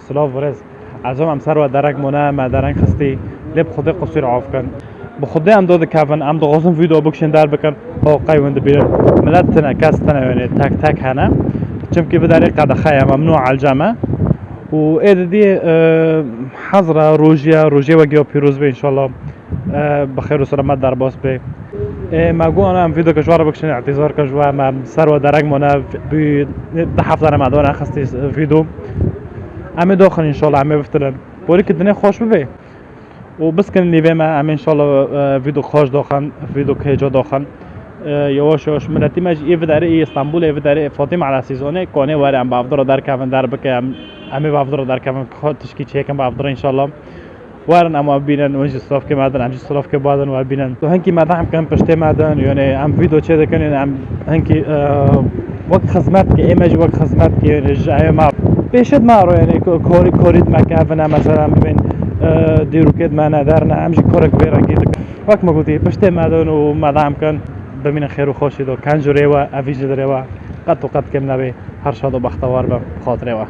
سلاف ورز از هم سر و درک مونه ما درنگ خستی لب خود قصیر عاف کن به خود هم داده کفن هم دو ویدیو بکشن در بکن باقی وند بیرن ملت تنه کس تنه یعنی تک تک هنه چم که بداری قد خیام ممنوع على الجامعة وإيدي حضرة روجيا وجيو بيروز إن شاء الله بخير وسلامات دار باس بي ما قو أنا فيديو كجوار بكشن اعتذار كجوا ما سر ودرج منا بحفظ أنا مع دون أخستي فيديو عم داخل إن شاء الله عم بفترن بوريك الدنيا خوش ببي وبس كان اللي بما عم إن شاء الله فيديو خوش داخل فيديو كهجا داخل یواش یواش ملتی ماج ایفداری استانبول ایفداری فاطمه على سیزونه کنه واره ام بافدر در کافن در بکه ام بافدر در کافن تشکی چیکم بافدر ان شاء الله وارن اما بینن وجه صلاف که مادن ام صلاف که بعدن و بینن تو هنکی مدام کم پشته مادن یعنی ام ویدیو چه دکنن ام هنکی وقت خدمت که ایمج وقت خدمت که جای ما پیشت ما رو یعنی کورید مکافن مثلا ببین دیروکت ما ندارن امجی کورک بیرنگی وقت ما گفتی پشته مادن و مدام کن بمین خیر و خوشی دو کنج ریوا افیج ریوا قط و قط کم نبی هر شاد و بختوار به خاطر ریوا